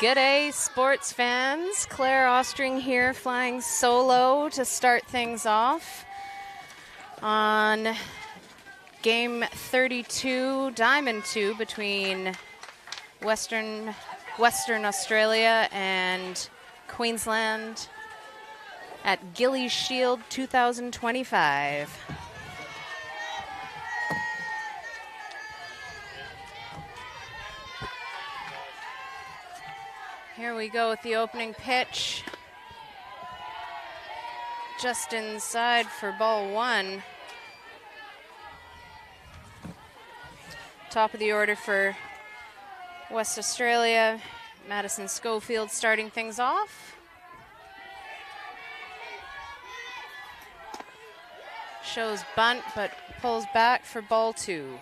G'day, sports fans. Claire Ostring here, flying solo to start things off on game 32, Diamond 2, between Western Australia and Queensland at Gilley Shield 2025. Here we go with the opening pitch. Just inside for ball one. Top of the order for West Australia. Madison Schofield starting things off. Shows bunt, but pulls back for ball two.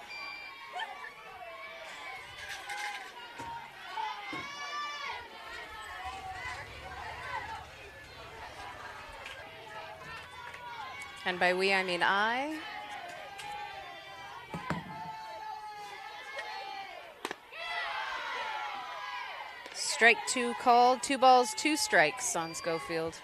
And by we, I mean I. Strike two called, 2 balls, 2 strikes on Schofield.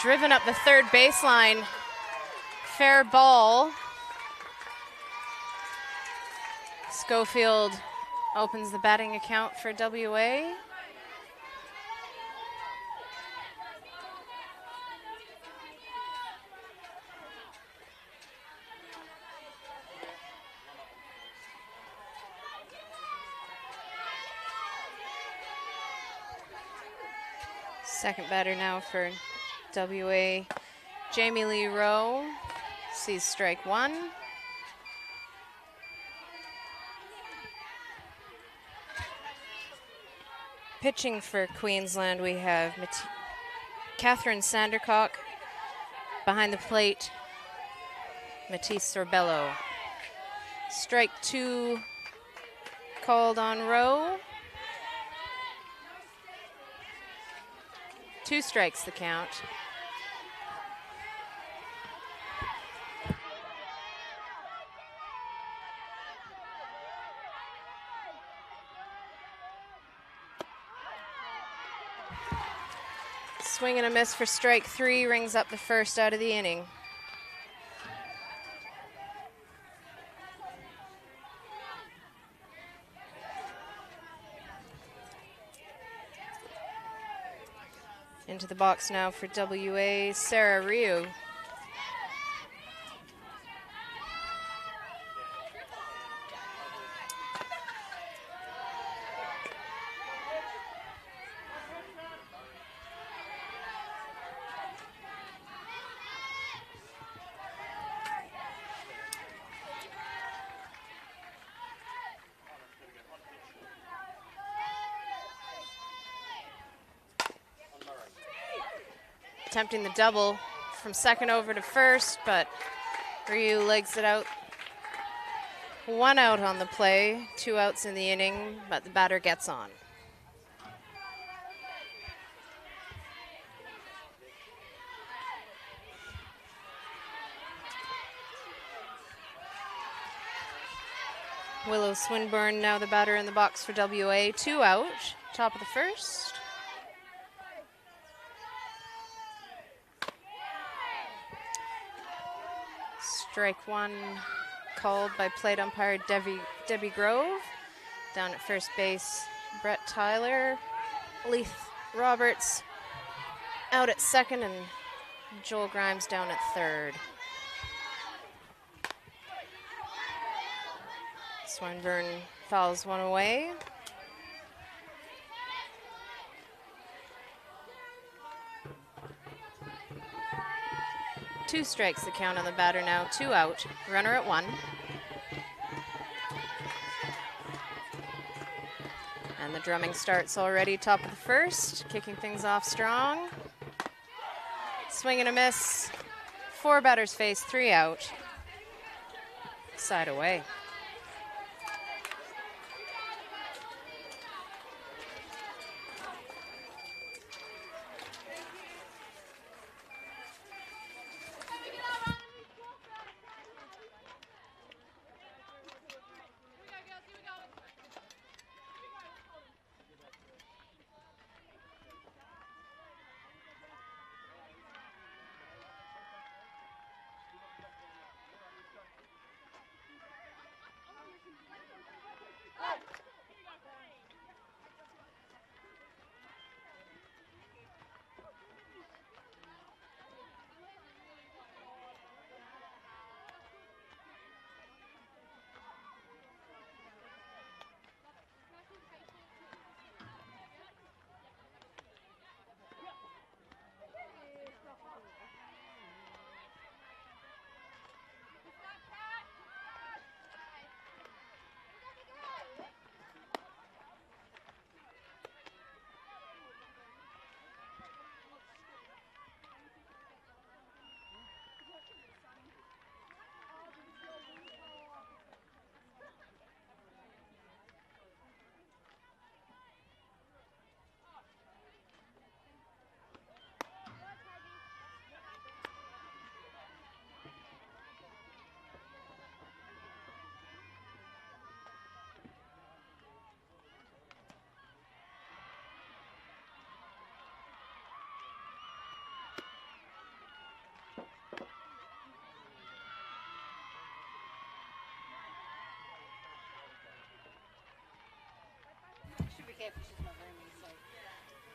Driven up the third baseline. Fair ball. Schofield opens the batting account for WA. Second batter now for WA, Jamie Lee Rowe, sees strike one. Pitching for Queensland, we have Catherine Sandercock. Behind the plate, Matisse Sorbello. Strike two called on Rowe. 2 strikes the count. Swing and a miss for strike 3, rings up the first out of the inning. Into the box now for WA, Sarah Ryu. Attempting the double from second over to first, but Ryu legs it out. 1 out on the play, 2 outs in the inning, but the batter gets on. Willow Swinburne now the batter in the box for WA, 2 out, top of the first. Strike one called by plate umpire Debbie Grove. Down at first base, Brett Tyler. Leith Roberts out at second, and Joel Grimes down at third. Swinburne fouls one away. Two strikes the count on the batter now, 2 out, runner at 1. And the drumming starts already, top of the first, kicking things off strong. Swing and a miss, 4 batters face, 3 out, side away.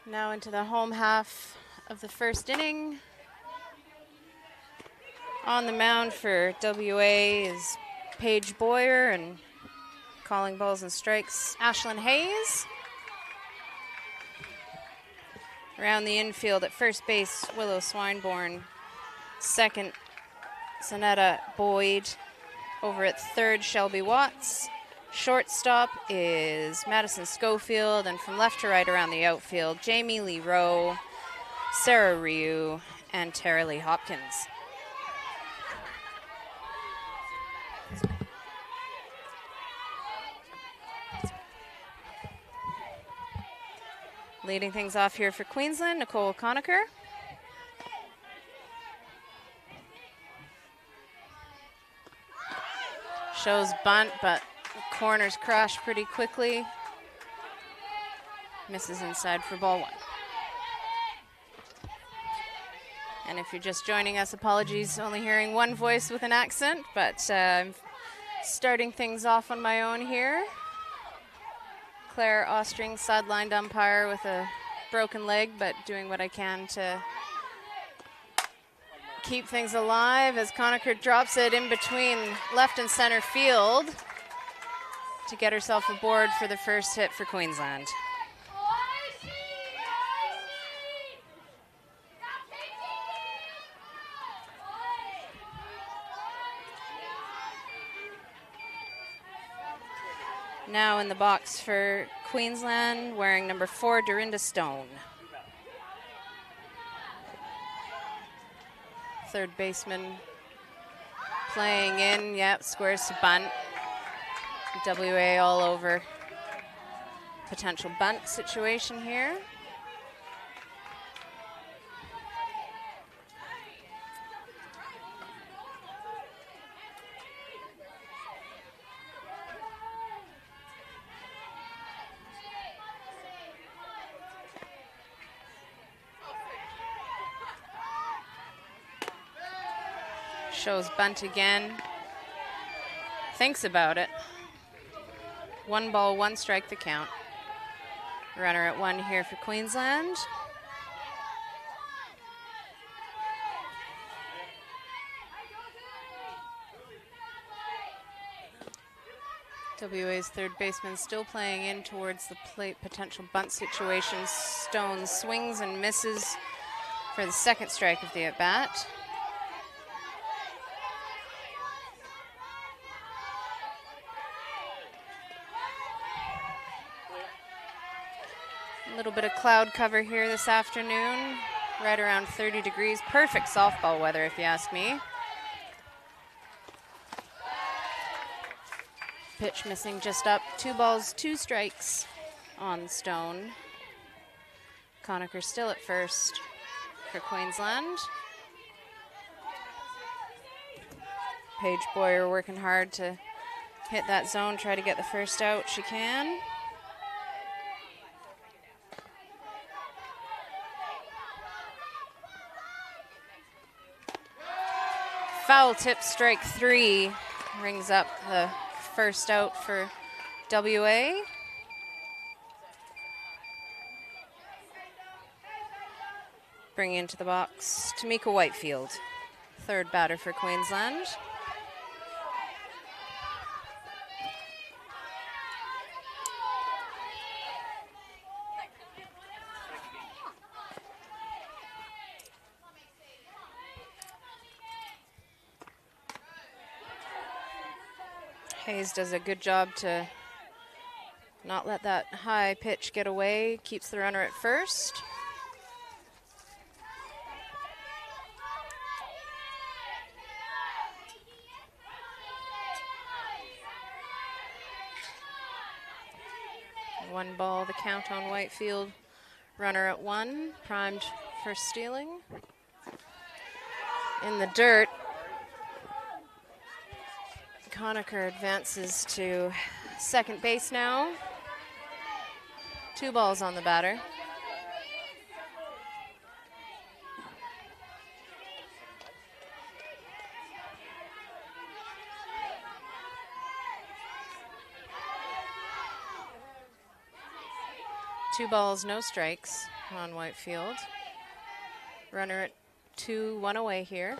Now into the home half of the first inning. On the mound for WA is Paige Boyer, and calling balls and strikes, Ashlyn Hayes. Around the infield at first base, Willow Swineborn. Second, Sonetta Boyd. Over at third, Shelby Watts. Shortstop is Madison Schofield, and from left to right around the outfield, Jamie Lee Rowe, Sarah Ryu, and Tara Lee Hopkins. Leading things off here for Queensland, Nicole Conacher. Shows bunt, but corners crash pretty quickly. Misses inside for ball 1. And if you're just joining us, apologies, only hearing one voice with an accent, but I'm starting things off on my own here. Claire Ostring, sidelined umpire with a broken leg, but doing what I can to keep things alive as Conacher drops it in between left and center field to get herself aboard for the first hit for Queensland. Now in the box for Queensland, wearing number 4, Dorinda Stone. Third baseman playing in, yep, squares to bunt. WA all over potential bunt situation here. Shows bunt again. Thinks about it. 1 ball, 1 strike the count. Runner at 1 here for Queensland. WA's third baseman still playing in towards the plate, potential bunt situation. Stone swings and misses for the second strike of the at-bat. A little bit of cloud cover here this afternoon, right around 30 degrees. Perfect softball weather, if you ask me. Pitch missing just up. 2 balls, 2 strikes on Stone. Conacher still at first for Queensland. Paige Boyer working hard to hit that zone, try to get the first out she can. Foul tip, strike 3, rings up the first out for WA. Bringing into the box Tamika Whitefield, third batter for Queensland. Hayes does a good job to not let that high pitch get away, keeps the runner at first. One ball, the count on Whitefield. Runner at 1, primed for stealing. In the dirt, Conacher advances to second base now. 2 balls on the batter. 2 balls, no strikes on Whitefield. Runner at 2, 1 away here.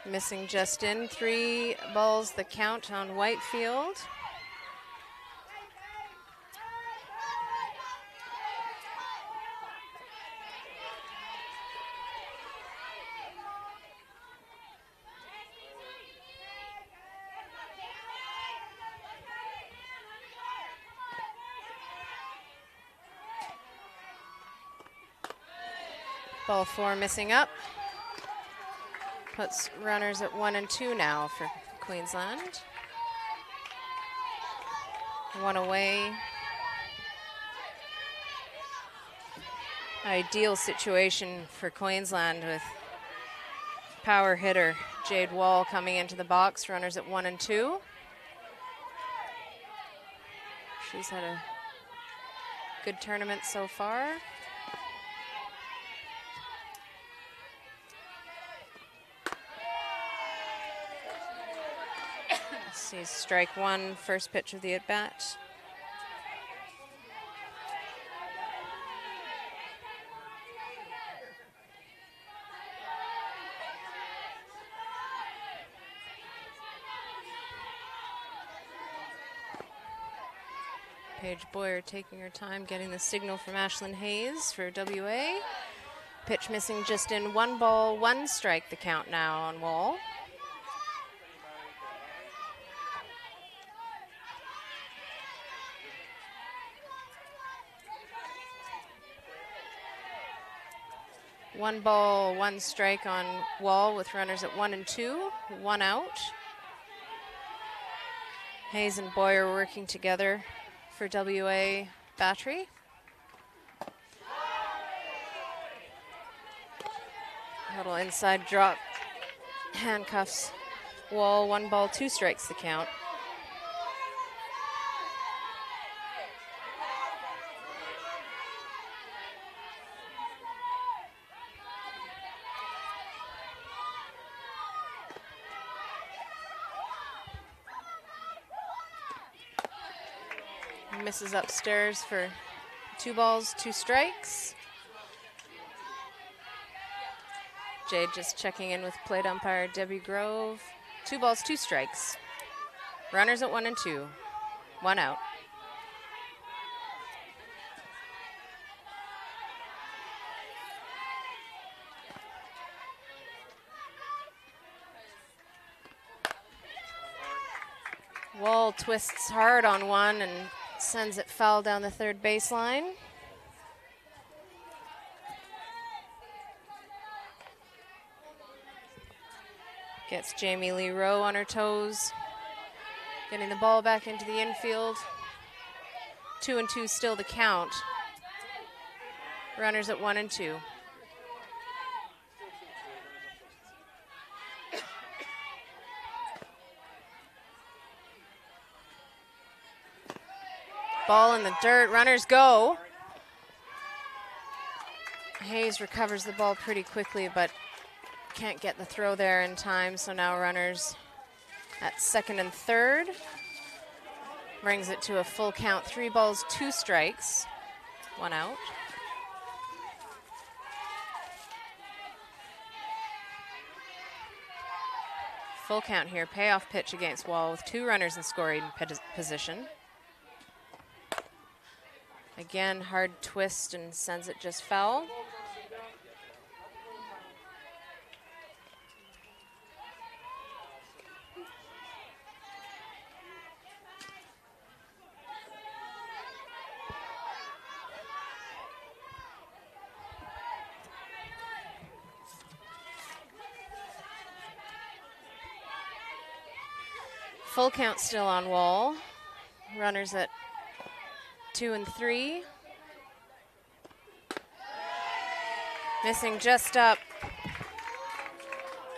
Missing just in, 3 balls the count on Whitefield. Ball 4 missing up. Puts runners at 1 and 2 now for Queensland. 1 away. Ideal situation for Queensland with power hitter Jade Wall coming into the box. Runners at 1 and 2. She's had a good tournament so far. See strike 1, first pitch of the at-bat. Paige Boyer taking her time getting the signal from Ashlyn Hayes for WA. Pitch missing just in, 1 ball, 1 strike the count now on Wall. One ball, 1 strike on Wall with runners at 1 and 2, 1 out. Hayes and Boyer working together for WA Battery. Little inside drop, handcuffs Wall, 1 ball, 2 strikes the count. Misses upstairs for 2 balls, 2 strikes. Jade just checking in with plate umpire Debbie Grove. 2 balls, 2 strikes. Runners at 1 and 2, 1 out. Wall twists hard on 1 and sends it foul down the third baseline. Gets Jamie Lee Rowe on her toes. Getting the ball back into the infield. 2 and 2 still the count. Runners at 1 and 2. Ball in the dirt, runners go. Hayes recovers the ball pretty quickly, but can't get the throw there in time, so now runners at 2nd and 3rd. Brings it to a full count, 3 balls, 2 strikes, 1 out. Full count here, payoff pitch against Wall with 2 runners in scoring position. Again, hard twist and sends it just foul. Full count still on Wall. Runners at 2 and 3. Missing just up.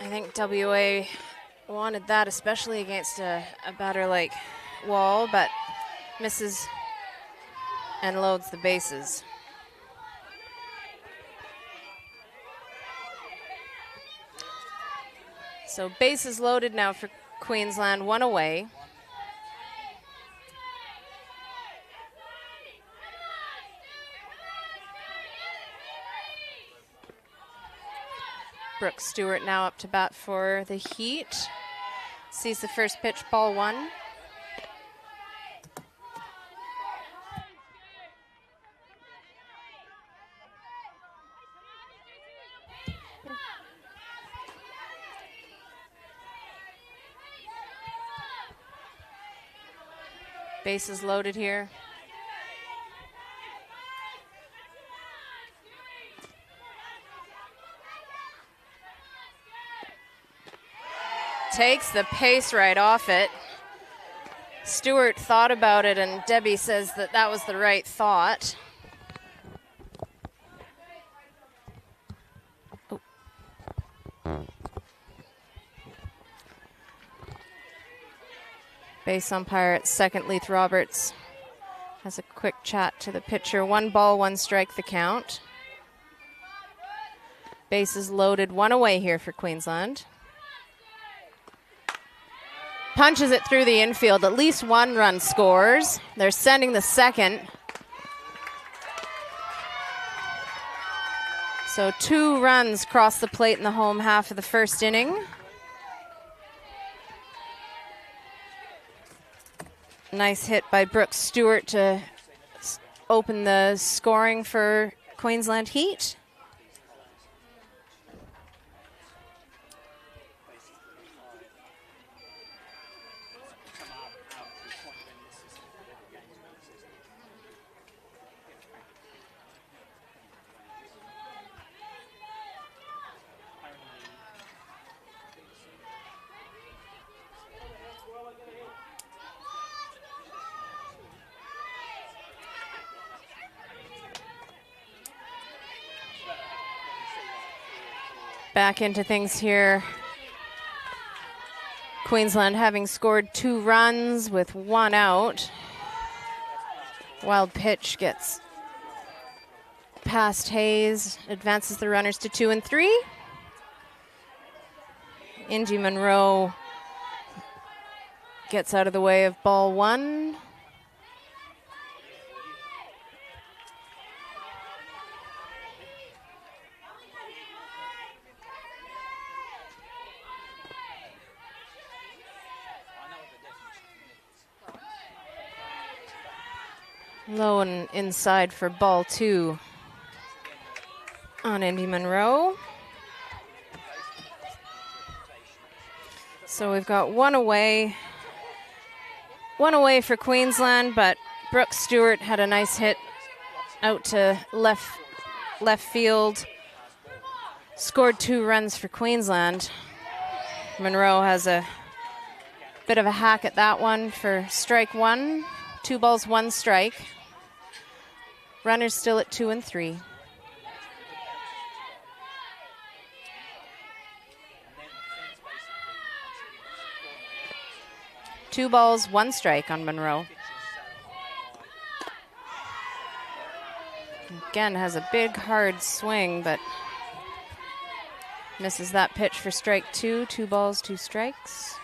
I think WA wanted that, especially against a batter like Wall, but misses and loads the bases. So bases loaded now for Queensland, 1 away. Brooke Stewart now up to bat for the Heat. Sees the first pitch, ball 1. Bases loaded here. Takes the pace right off it. Stewart thought about it, and Debbie says that that was the right thought. Oh. Base umpire at second, Leith Roberts, has a quick chat to the pitcher. 1 ball, 1 strike the count. Bases loaded, 1 away here for Queensland. Punches it through the infield. At least 1 run scores. They're sending the second. So 2 runs cross the plate in the home half of the first inning. Nice hit by Brooke Stewart to open the scoring for Queensland Heat. Back into things here. Queensland having scored 2 runs with 1 out. Wild pitch gets past Hayes, advances the runners to 2 and 3. Ingy Monroe gets out of the way of ball 1. Low and inside for ball 2 on Indy Monroe. So we've got 1 away. 1 away for Queensland, but Brooke Stewart had a nice hit out to left field. Scored 2 runs for Queensland. Monroe has a bit of a hack at that one for strike 1. 2 balls, 1 strike. Runners still at 2 and 3. Two balls, 1 strike on Monroe. Again, has a big, hard swing, but misses that pitch for strike 2. 2 balls, 2 strikes.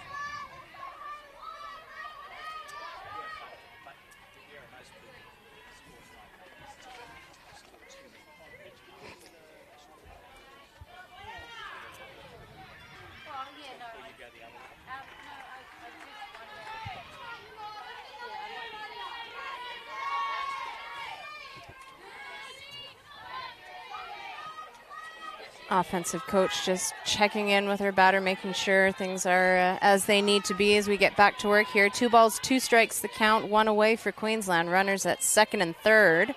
Offensive coach just checking in with her batter, making sure things are as they need to be as we get back to work here. 2 balls, 2 strikes the count, 1 away for Queensland. Runners at second and third.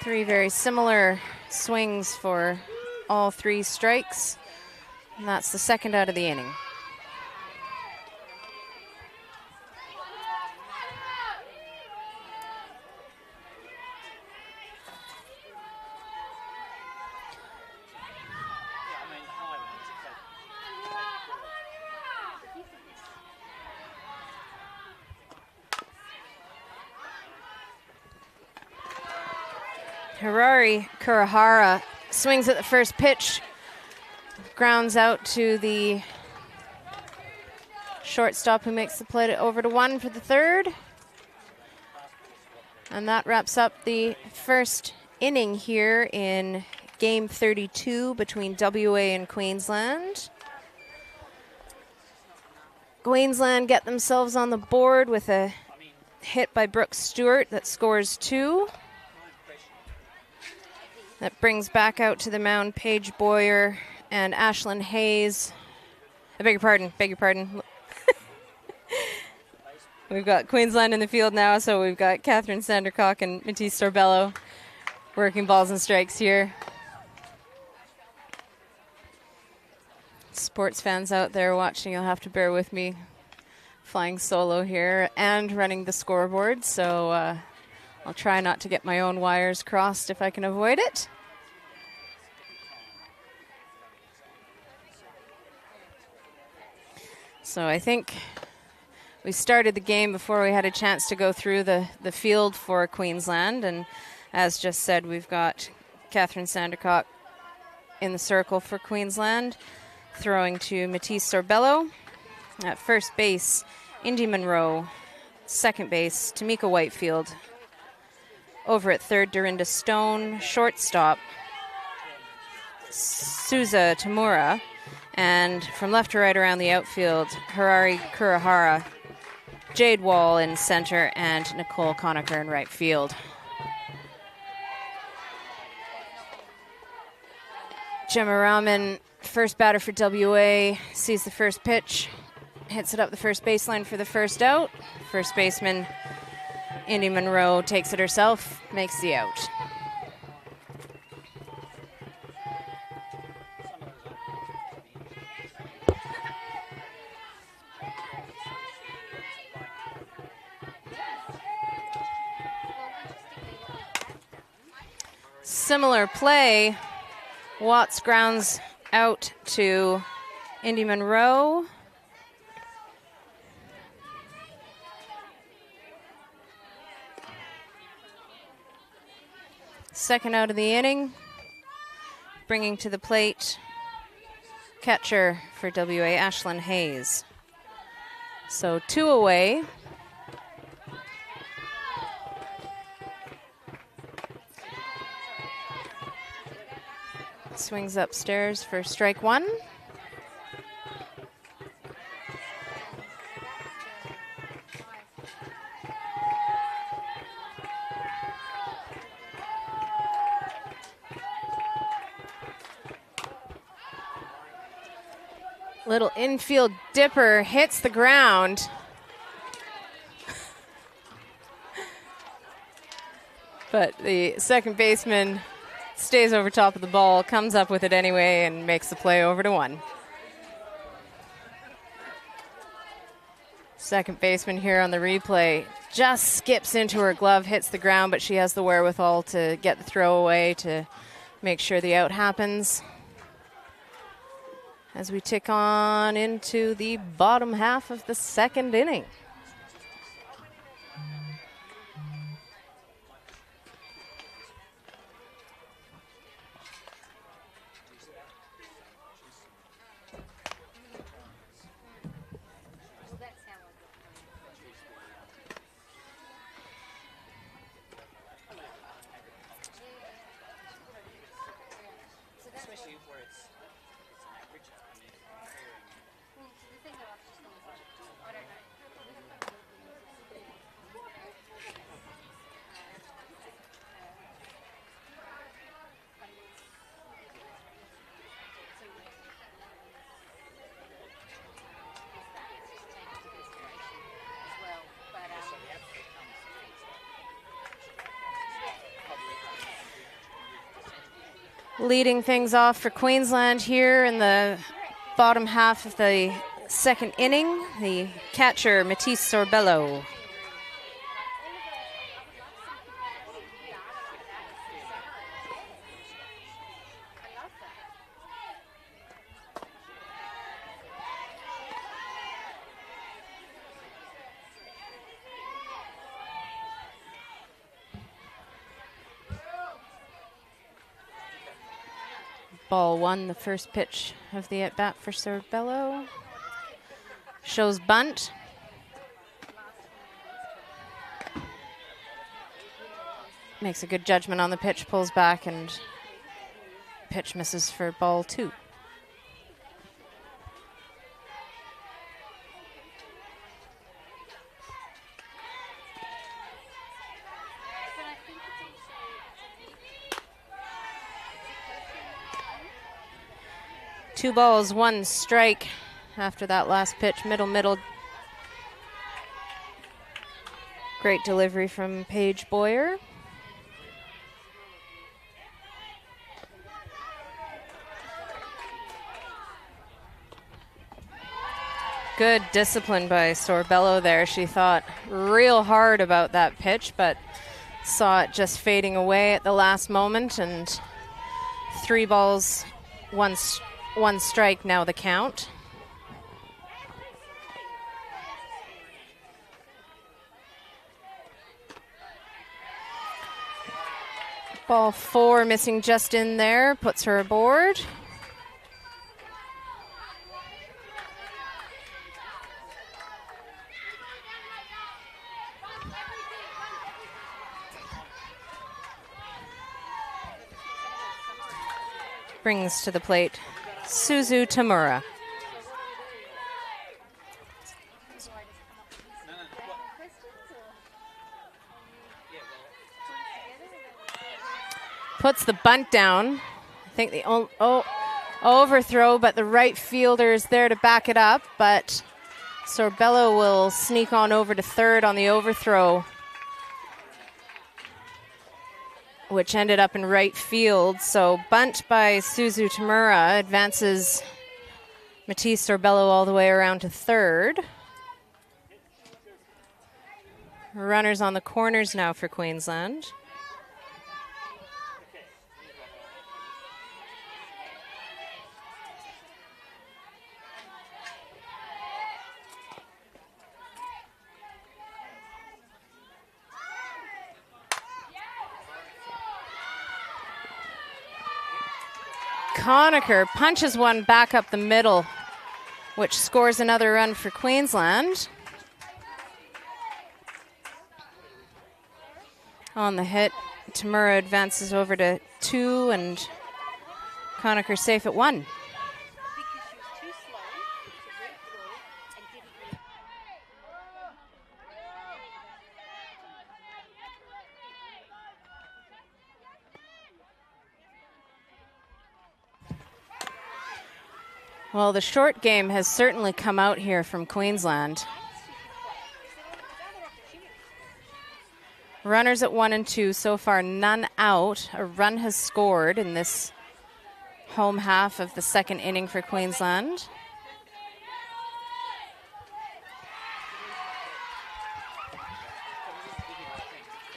3 very similar swings for all 3 strikes. And that's the second out of the inning. Harari Kurihara swings at the first pitch, grounds out to the shortstop who makes the play over to 1 for the third. And that wraps up the first inning here in game 32 between WA and Queensland. Queensland get themselves on the board with a hit by Brooks Stewart that scores 2. That brings back out to the mound Paige Boyer and Ashlyn Hayes. I beg your pardon. We've got Queensland in the field now, so we've got Catherine Sandercock and Matisse Sorbello working balls and strikes here. Sports fans out there watching, you'll have to bear with me. Flying solo here and running the scoreboard, so I'll try not to get my own wires crossed if I can avoid it. So I think we started the game before we had a chance to go through the field for Queensland, and as just said, we've got Catherine Sandercock in the circle for Queensland, throwing to Matisse Sorbello. At first base, Indy Monroe. Second base, Tamika Whitefield. Over at third, Dorinda Stone. Shortstop, Souza Tamura. And from left to right around the outfield, Harari Kurihara, Jade Wall in center, and Nicole Conacher in right field. Gemma Rahman, first batter for WA, sees the first pitch, hits it up the first baseline for the first out. First baseman, Indy Monroe, takes it herself, makes the out. Similar play, Watts grounds out to Indy Monroe. Second out of the inning, bringing to the plate catcher for WA, Ashlyn Hayes. So 2 away. Swings upstairs for strike 1. Little infield dipper hits the ground. But the second baseman stays over top of the ball, comes up with it anyway, and makes the play over to 1. Second baseman here on the replay just skips into her glove, hits the ground, but she has the wherewithal to get the throw away to make sure the out happens. As we tick on into the bottom half of the second inning. Leading things off for Queensland here in the bottom half of the second inning, the catcher, Matisse Sorbello. Ball 1, the first pitch of the at-bat for Sorbello. Shows bunt. makes a good judgment on the pitch, pulls back, and pitch misses for ball 2. Two balls, one strike after that last pitch. Middle. Great delivery from Paige Boyer. Good discipline by Sorbello there. She thought real hard about that pitch, but saw it just fading away at the last moment. And 3 balls, one strike now the count. Ball 4 missing just in there, puts her aboard. Brings to the plate Suzu Tamura. Puts the bunt down. I think the overthrow, but the right fielder is there to back it up. But Sorbello will sneak on over to third on the overthrow, which ended up in right field. So bunt by Suzu Tamura advances Matisse Sorbello all the way around to third. Runners on the corners now for Queensland. Conacher punches one back up the middle, which scores another run for Queensland. On the hit, Tamura advances over to 2, and Conacher safe at 1. Well, the short game has certainly come out here from Queensland. Runners at 1 and 2, so far none out. A run has scored in this home half of the second inning for Queensland.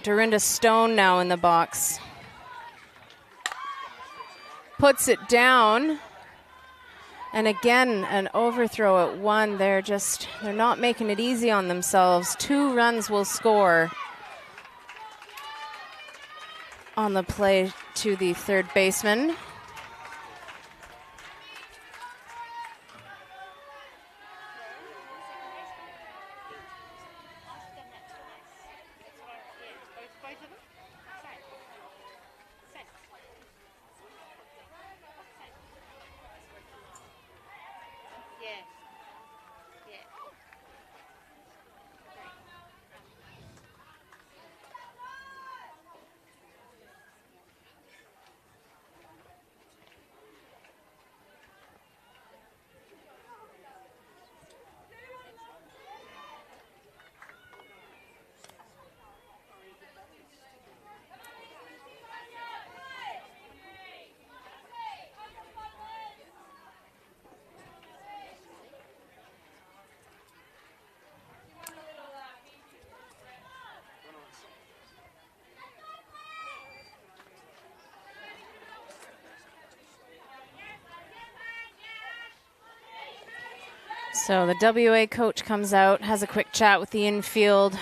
Dorinda Stone now in the box. Puts it down. And again, an overthrow at 1. They're not making it easy on themselves. 2 runs will score on the play to the third baseman. So the WA coach comes out, has a quick chat with the infield,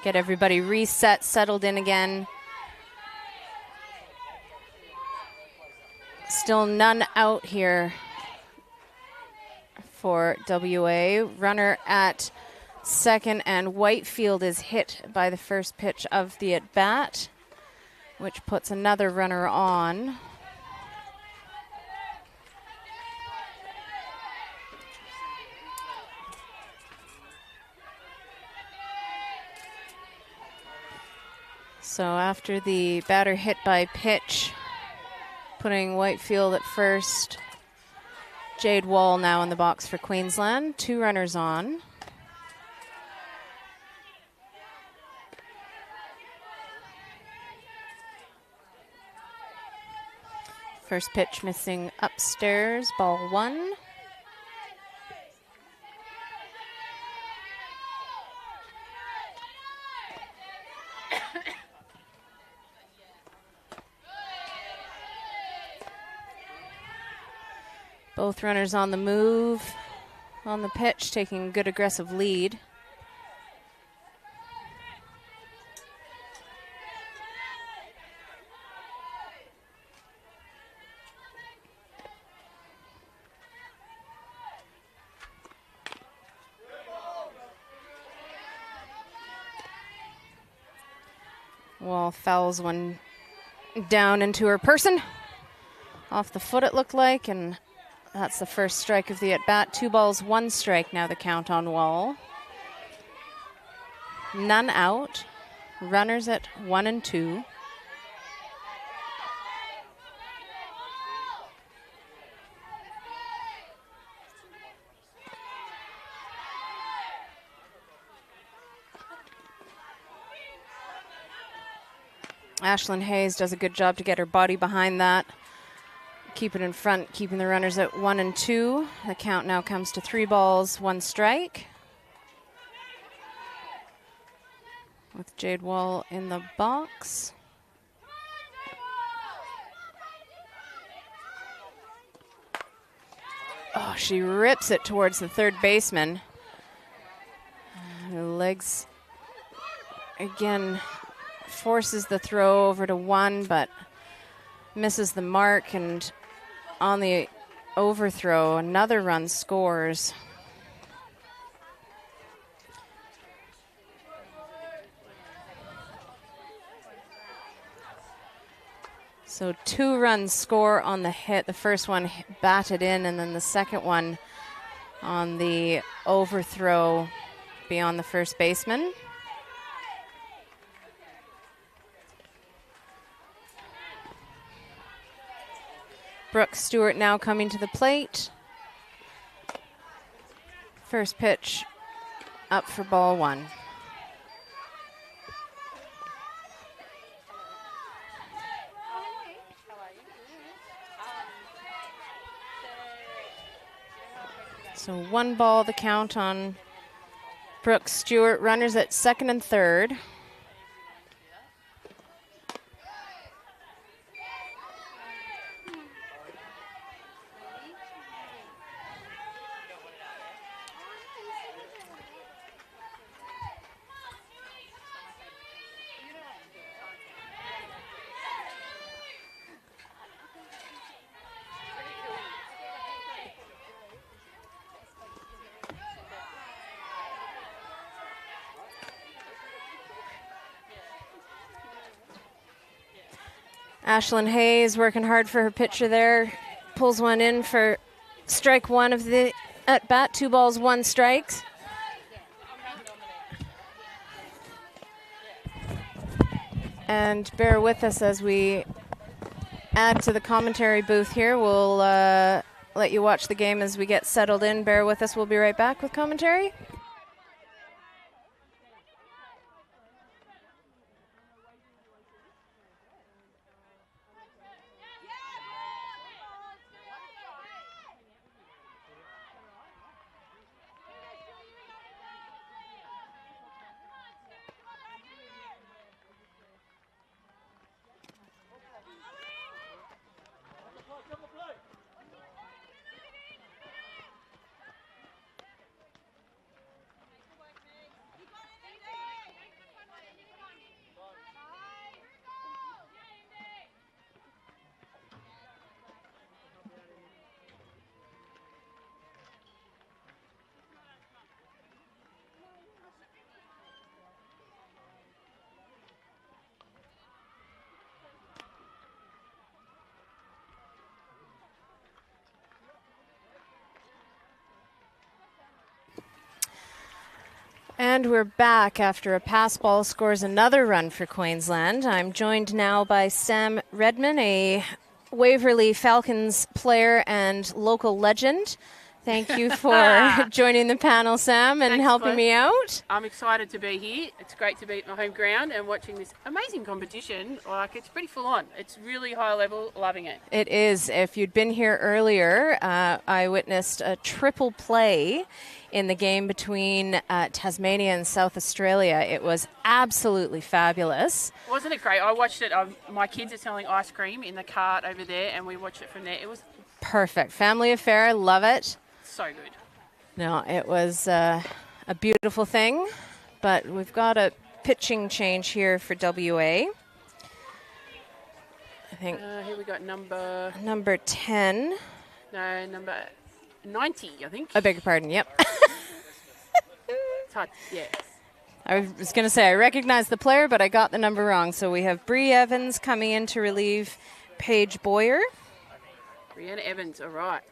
get everybody reset, settled in again. Still none out here for WA. Runner at second, and Whitefield is hit by the first pitch of the at-bat, which puts another runner on. So after the batter hit by pitch, putting Whitefield at first, Jade Wall now in the box for Queensland. 2 runners on. First pitch missing upstairs, ball 1. Both runners on the move on the pitch, taking a good aggressive lead. Wall fouls one down into her person. Off the foot it looked like, and that's the first strike of the at-bat. 2 balls, 1 strike now the count on Wall. None out. Runners at 1 and 2. Ashlyn Hayes does a good job to get her body behind that. Keep it in front, keeping the runners at 1 and 2. The count now comes to 3 balls, 1 strike. With Jade Wall in the box. Oh, she rips it towards the third baseman. Her legs, again, forces the throw over to 1, but misses the mark, and on the overthrow, another run scores. So 2 runs score on the hit. The first one batted in, and then the second one on the overthrow beyond the first baseman. Brooke Stewart now coming to the plate. First pitch up for ball 1. So 1 ball the count on Brooke Stewart. Runners at second and third. Ashlyn Hayes working hard for her pitcher there. Pulls one in for strike 1 of the at-bat. 2 balls, 1 strike. And bear with us as we add to the commentary booth here. We'll let you watch the game as we get settled in. Bear with us. We'll be right back with commentary. And we're back after a pass ball scores another run for Queensland. I'm joined now by Sam Redman, a Waverley Falcons player and local legend. Thank you for joining the panel, Sam, and helping me out. I'm excited to be here. It's great to be at my home ground and watching this amazing competition. Like, it's pretty full on. It's really high level, loving it. It is. If you'd been here earlier, I witnessed a triple play in the game between Tasmania and South Australia. It was absolutely fabulous. Wasn't it great? I watched it. My kids are selling ice cream in the cart over there, and we watched it from there. It was perfect. Family affair. I love it. So good. No, it was a beautiful thing, but we've got a pitching change here for WA. I think here we got number 10. No, number 90, I think. I beg your pardon, yep. Yeah. I was going to say I recognize the player, but I got the number wrong. So we have Bree Evans coming in to relieve Paige Boyer. Brianna Evans, all right.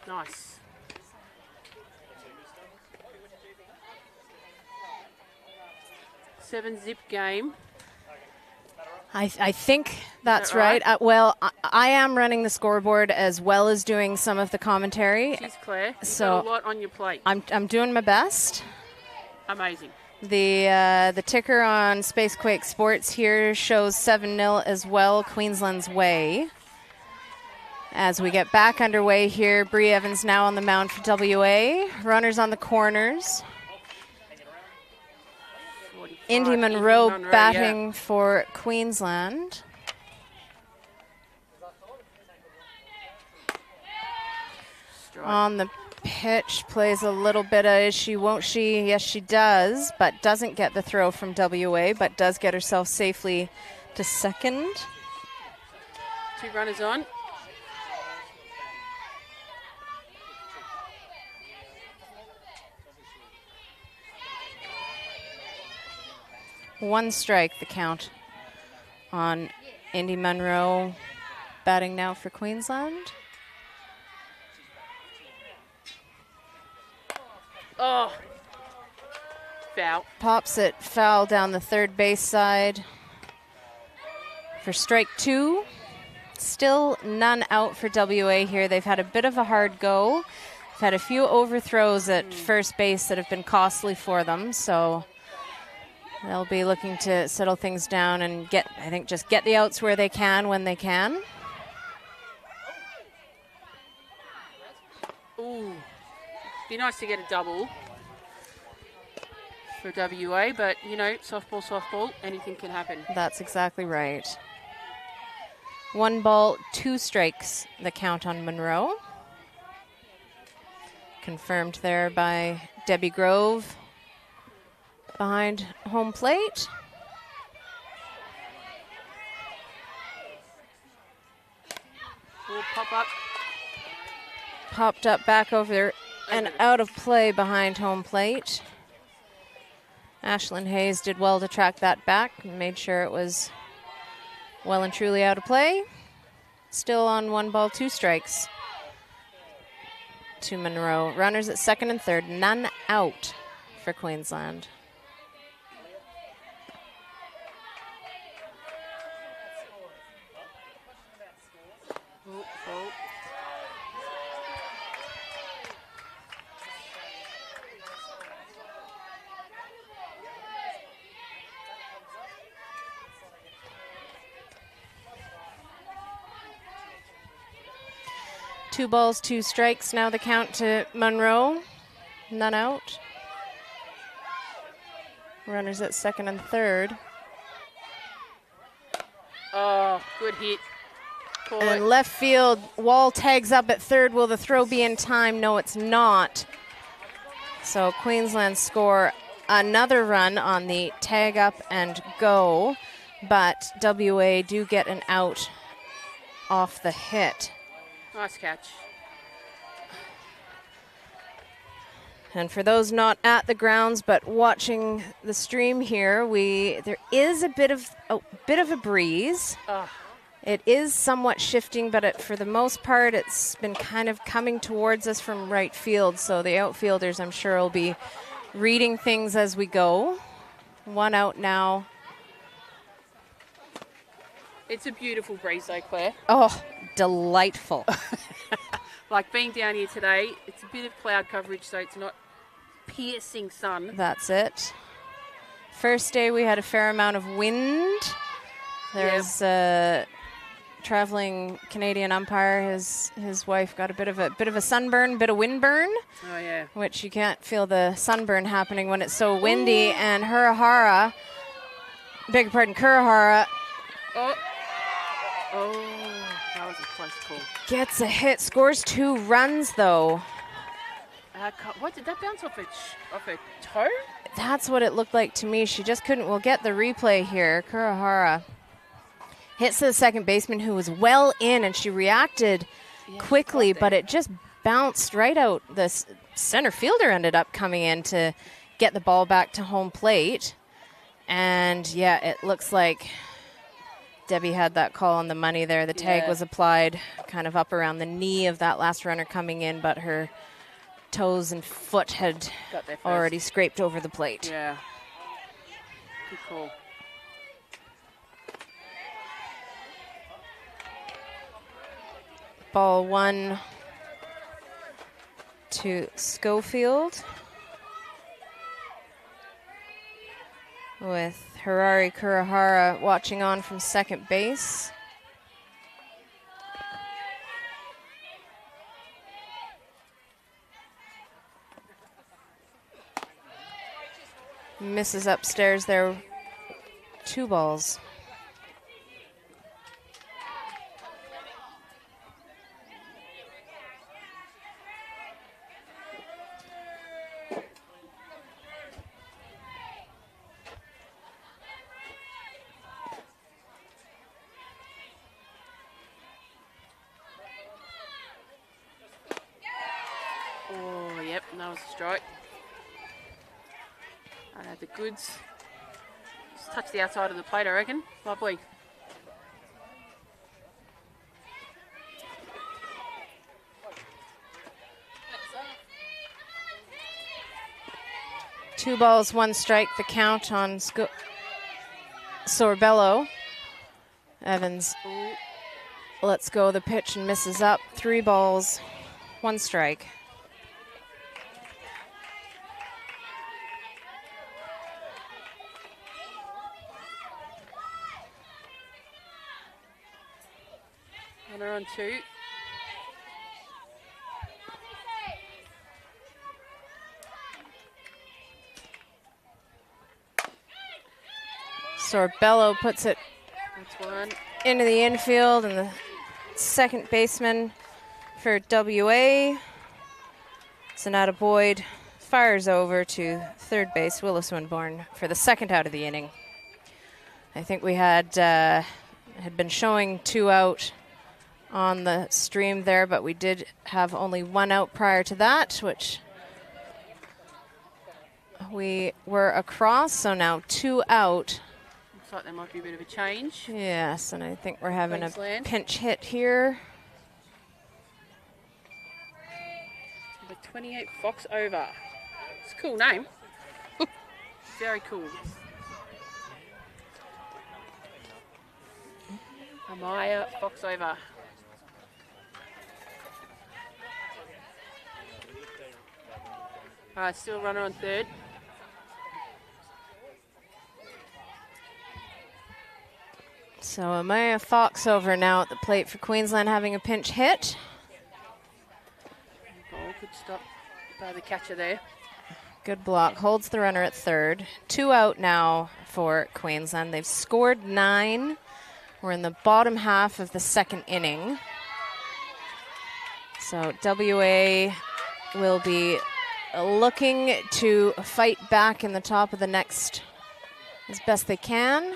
Nice. Seven-zip game. I think that's right. Well, I am running the scoreboard as well as doing some of the commentary. Jeez, Claire. You've so got a lot on your plate. I'm doing my best. Amazing. The ticker on Spacequake Sports here shows 7-0 as well, Queensland's way. As we get back underway here, Bree Evans now on the mound for WA. Runners on the corners. Indy Munro batting for Queensland. On the pitch, plays a little bit of is she, won't she? Yes, she does, but doesn't get the throw from WA, but does get herself safely to second. Two runners on. One strike, the count on Indy Munro, batting now for Queensland. Oh, foul. Pops it foul down the third base side for strike two. Still none out for WA here. They've had a bit of a hard go. They've had a few overthrows at first base that have been costly for them, so they'll be looking to settle things down and just get the outs where they can when they can. Ooh, be nice to get a double for WA, but you know, softball, anything can happen. That's exactly right. 1 ball, 2 strikes, the count on Munro. Confirmed there by Debbie Grove. Behind home plate. We'll pop up. Popped up back over there and out of play behind home plate. Ashlyn Hayes did well to track that back and made sure it was well and truly out of play. Still on 1 ball, 2 strikes to Munro. Runners at second and third, none out for Queensland. Two balls, 2 strikes. Now the count to Munro. None out. Runners at second and third. Oh, good hit. And left field, Wall tags up at third. Will the throw be in time? No, it's not. So Queensland score another run on the tag up and go, but WA do get an out off the hit. Nice catch. And for those not at the grounds but watching the stream here, there is a bit of a breeze. It is somewhat shifting, but for the most part, it's been kind of coming towards us from right field. So the outfielders, I'm sure, will be reading things as we go. 1 out now. It's a beautiful breeze though, Claire. Oh, delightful. Like being down here today, it's a bit of cloud coverage, so it's not piercing sun. That's it. First day we had a fair amount of wind. There's a traveling Canadian umpire. His wife got a bit of a sunburn, bit of windburn. Oh yeah. Which you can't feel the sunburn happening when it's so windy. Ooh. And Kurihara, Oh, that was a close call. Gets a hit, scores 2 runs though. What did that bounce off a toe? That's what it looked like to me. She just couldn't. We'll get the replay here. Kurihara hits the second baseman who was well in, and she reacted quickly, but it just bounced right out. The center fielder ended up coming in to get the ball back to home plate. And yeah, it looks like Debbie had that call on the money there. The tag was applied kind of up around the knee of that last runner coming in, but her toes and foot had already scraped over the plate. Yeah. Good call. Ball 1 to Schofield, with Kurihara watching on from second base. Misses upstairs there. 2 balls. Oh, yep, that was a strike. I had the goods. Just touch the outside of the plate, I reckon. Lovely. Two balls, 1 strike, the count on Sorbello. Evans lets go of the pitch and misses up. 3 balls, 1 strike. Runner on 2. Sorbello puts it into the infield, and the second baseman for WA, Sonata Boyd, fires over to third base, Willis Winborn, for the second out of the inning. I think we had been showing 2 out on the stream there, but we did have only 1 out prior to that, which we were across, so now 2 out. Looks like there might be a bit of a change. Yes, and I think we're having Queensland. A pinch hit here. Number 28, Fox Over. It's a cool name. Very cool. Amaya Fox Over. Still runner on third. So Amaya Fox over now at the plate for Queensland, having a pinch hit. Ball could stop by the catcher there. Good block, holds the runner at third. 2 out now for Queensland. They've scored 9. We're in the bottom half of the second inning. So WA will be looking to fight back in the top of the next as best they can.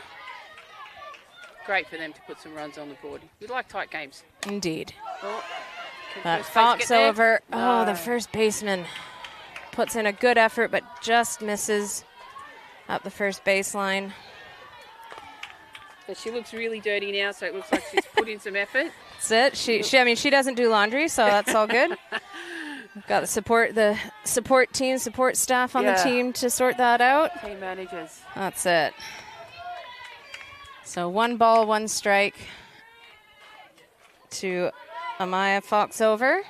Great for them to put some runs on the board. We like tight games. Indeed. Oh, but Fox over. No. Oh, the first baseman puts in a good effort, but just misses up the first baseline. But she looks really dirty now, so it looks like she's put in some effort. That's it. I mean, she doesn't do laundry, so that's all good. We've got the support team, support staff on the team to sort that out. Team managers. That's it. So 1 ball, 1 strike to Amaya Foxover.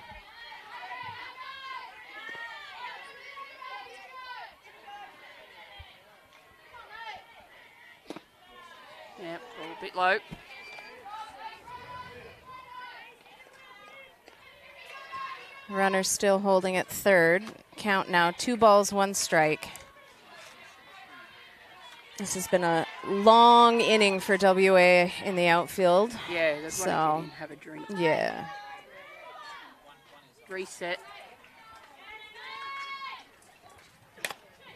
Yep, a bit low. Runner still holding at third. Count now 2 balls, 1 strike. This has been a long inning for WA in the outfield. Yeah, that's why I didn't have a drink. Yeah. Reset.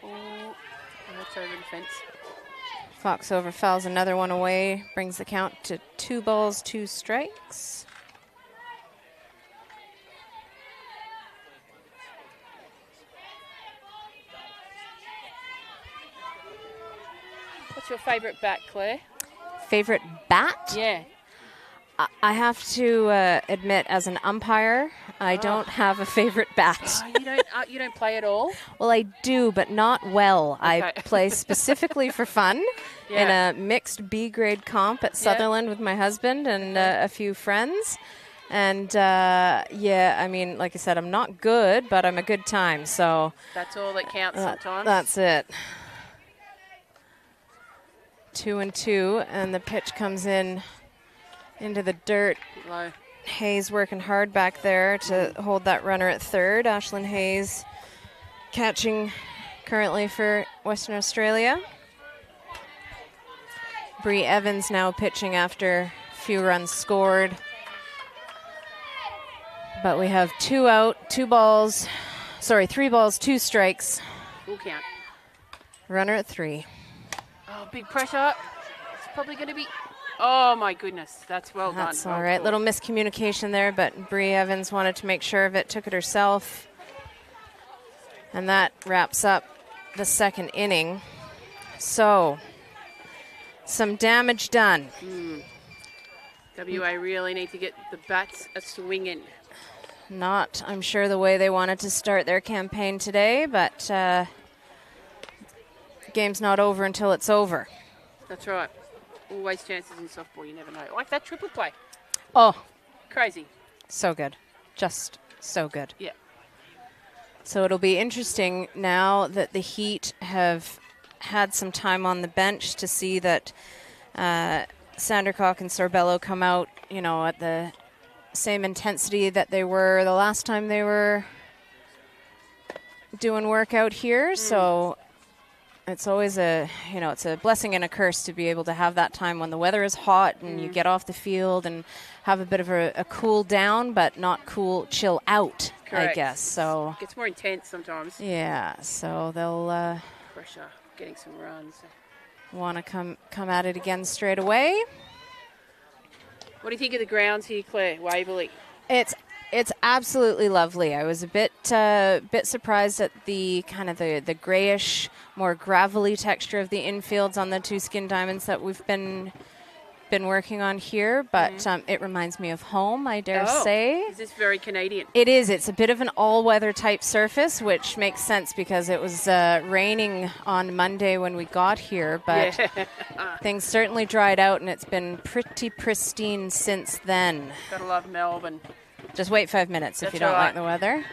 Oh, that's over the fence. Foxover fouls another one away, brings the count to 2 balls, 2 strikes. What's your favourite bat, Claire? Favorite bat? Yeah. I have to admit, as an umpire, I don't have a favorite bat. You don't play at all? Well, I do, but not well. Okay. I play specifically for fun in a mixed B-grade comp at Sutherland with my husband and a few friends. And, I mean, like I said, I'm not good, but I'm a good time. So that's all that counts sometimes. That's it. 2-2, and the pitch comes into the dirt. Low. Hayes working hard back there to hold that runner at third. Ashlyn Hayes catching currently for Western Australia. Bree Evans now pitching after a few runs scored. But we have 2 out, 3 balls, 2 strikes. Full count. Runner at 3. Oh, big pressure. It's probably going to be... Oh, my goodness. That's well done. That's all right. Little miscommunication there, but Bree Evans wanted to make sure of it, took it herself. And that wraps up the second inning. So, some damage done. WA really need to get the bats a-swinging. Not, I'm sure, the way they wanted to start their campaign today, but the game's not over until it's over. That's right. Always chances in softball, you never know. Like that triple play. Oh. Crazy. So good. Just so good. Yeah. So it'll be interesting now that the Heat have had some time on the bench to see that Sandercock and Sorbello come out, at the same intensity that they were the last time they were doing work out here. So it's always it's a blessing and a curse to be able to have that time when the weather is hot and you get off the field and have a bit of a cool down, but not chill out. Correct. I guess. So it gets more intense sometimes. Yeah, so they'll pressure, getting some runs. Want to come at it again straight away. What do you think of the grounds here, Claire? Waverley. It's absolutely lovely. I was a bit surprised at the kind of the grayish, more gravelly texture of the infields on the 2 skin diamonds that we've been working on here, but it reminds me of home, I dare say. Is this very Canadian? It is. It's a bit of an all-weather type surface, which makes sense because it was raining on Monday when we got here, but things certainly dried out, and it's been pretty pristine since then. Gotta love Melbourne. Just wait 5 minutes if you don't like the weather.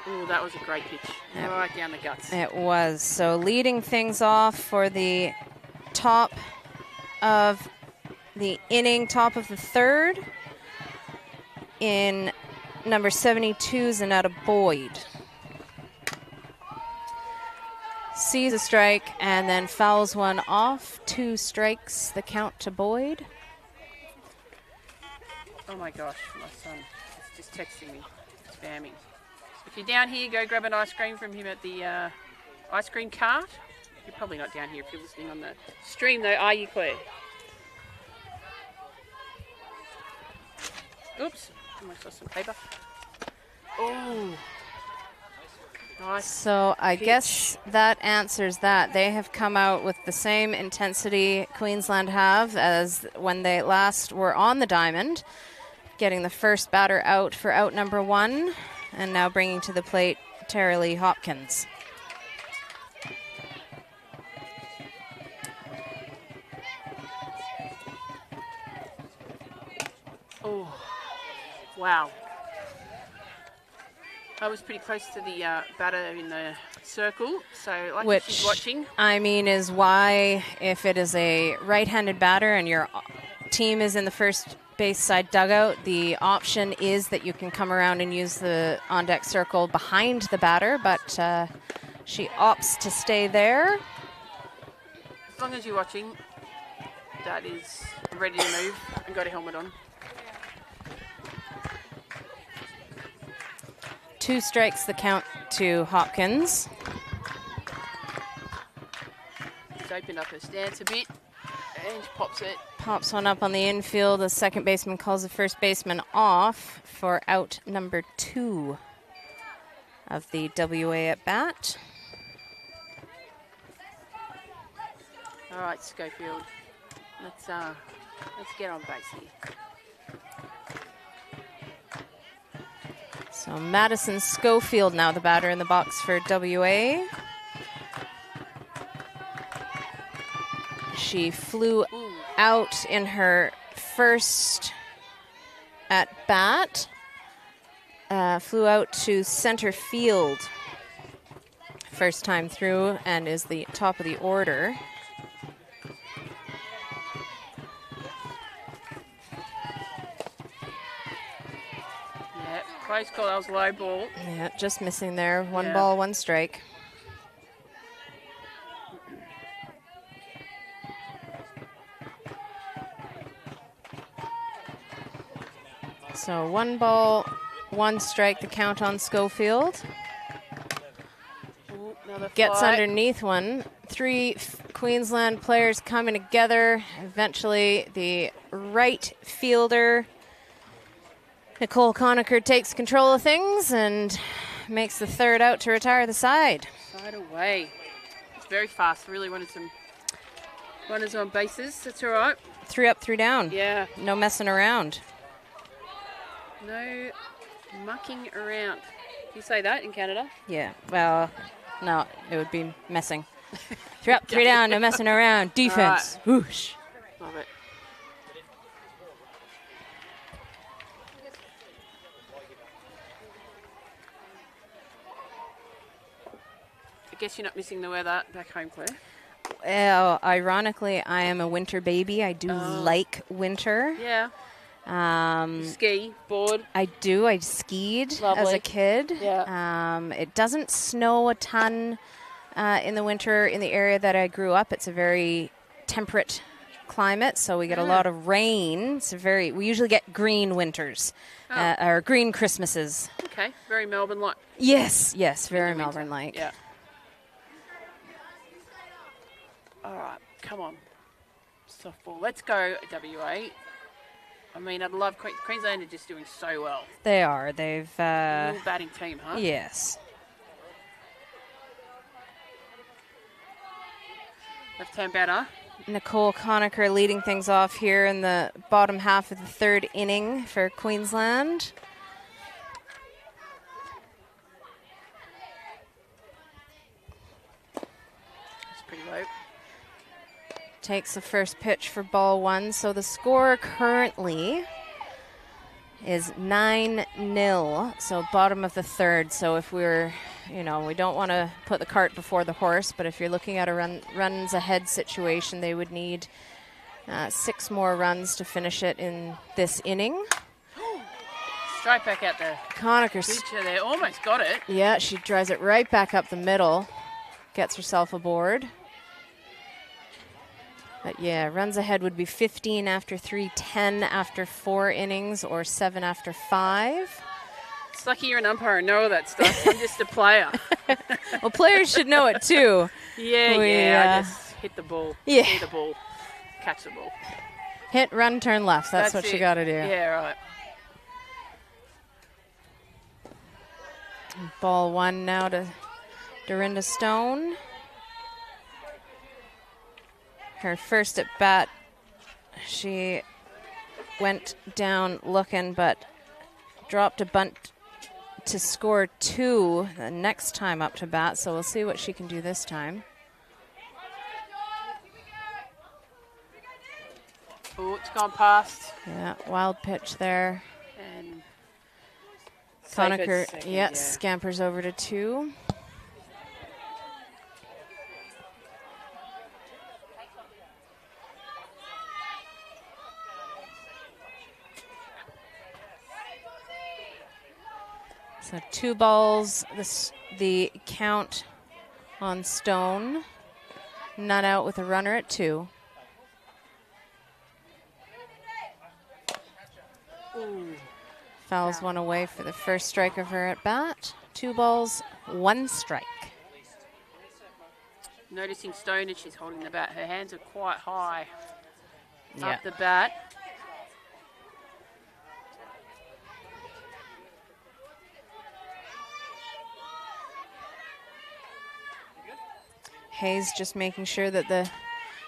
Ooh, that was a great pitch. Right down the guts. It was. So leading things off for the top of the inning, top of the third, in number 72's Annetta Boyd. Sees a strike and then fouls one off. 2 strikes, the count to Boyd. Oh my gosh, my son is just texting me, spamming. If you're down here, go grab an ice cream from him at the ice cream cart. You're probably not down here if you're listening on the stream though, are you, Claire? Oops, almost lost some paper. Oh, Nice. So I pitch. guess that answers that. They have come out with the same intensity Queensland have as when they last were on the diamond, getting the first batter out for out number 1, and now bringing to the plate Tara Lee Hopkins. Oh, wow. I was pretty close to the batter in the circle, so like if she's watching. I mean, is why if it is a right-handed batter and your team is in the first base side dugout, the option is that you can come around and use the on-deck circle behind the batter, but she opts to stay there. As long as you're watching, that is ready to move and got a helmet on. 2 strikes the count to Hopkins. She's opened up her stance a bit and pops it. Pops one up on the infield. The second baseman calls the first baseman off for out number 2 of the WA at bat. All right, Schofield. Let's get on base here. So Madison Schofield now the batter in the box for WA. She flew out in her first at bat. Flew out to center field first time through and is the top of the order. Close call, that was low ball. Yeah, just missing there. 1 ball, 1 strike. So 1 ball, 1 strike, the count on Schofield. Ooh, Gets fly. underneath one. 3 Queensland players coming together. Eventually the right fielder, Nicole Conacher, takes control of things and makes the 3rd out to retire the side. Side away. It's very fast. Really wanted some runners on bases. That's all right. 3 up, 3 down. Yeah. No messing around. No mucking around. Do you say that in Canada? Yeah, well, no, it would be messing. 3 up, 3 down, no messing around. Defense. Right. Whoosh. Love it. I guess you're not missing the weather back home, Claire. Well, ironically, I am a winter baby. I do like winter. Yeah. Ski, board. I do. I skied Lovely. as a kid. Yeah. It doesn't snow a ton in the winter in the area that I grew up. It's a very temperate climate, so we get a lot of rain. We usually get green winters or green Christmases. Okay, very Melbourne-like. Yes, very Melbourne-like. Yeah. All right, come on. Softball. Let's go, WA. I mean, I'd love Queensland are just doing so well. They are. They've Real batting team, huh? yes. Left-hand batter. Nicole Conacher leading things off here in the bottom half of the 3rd inning for Queensland. That's pretty low. Takes the first pitch for ball 1. So the score currently is 9-0. So bottom of the 3rd. So if we're, we don't want to put the cart before the horse, but if you're looking at a runs ahead situation, they would need 6 more runs to finish it in this inning. Straight back out there. Conacher. Picture there. Almost got it. Yeah, she drives it right back up the middle. Gets herself aboard. But yeah, runs ahead would be 15 after 3, 10 after 4 innings, or 7 after 5. It's lucky you're an umpire and know all that stuff. I'm just a player. Well, players should know it too. I just hit the ball. Yeah. See the ball. Catch the ball. Hit, run, turn left. That's what you got to do. Yeah, right. Ball 1 now to Dorinda Stone. Her first at bat, she went down looking, but dropped a bunt to score 2 the next time up to bat, so we'll see what she can do this time. Oh, it's gone past. Yeah, wild pitch there. And Conacher, second, yeah, scampers over to 2. So 2 balls, the count on Stone. Not out with a runner at 2. Ooh. Fouls one away for the first strike of her at bat. 2 balls, 1 strike. Noticing Stone as she's holding the bat. Her hands are quite high Yeah. up the bat. Hayes just making sure that the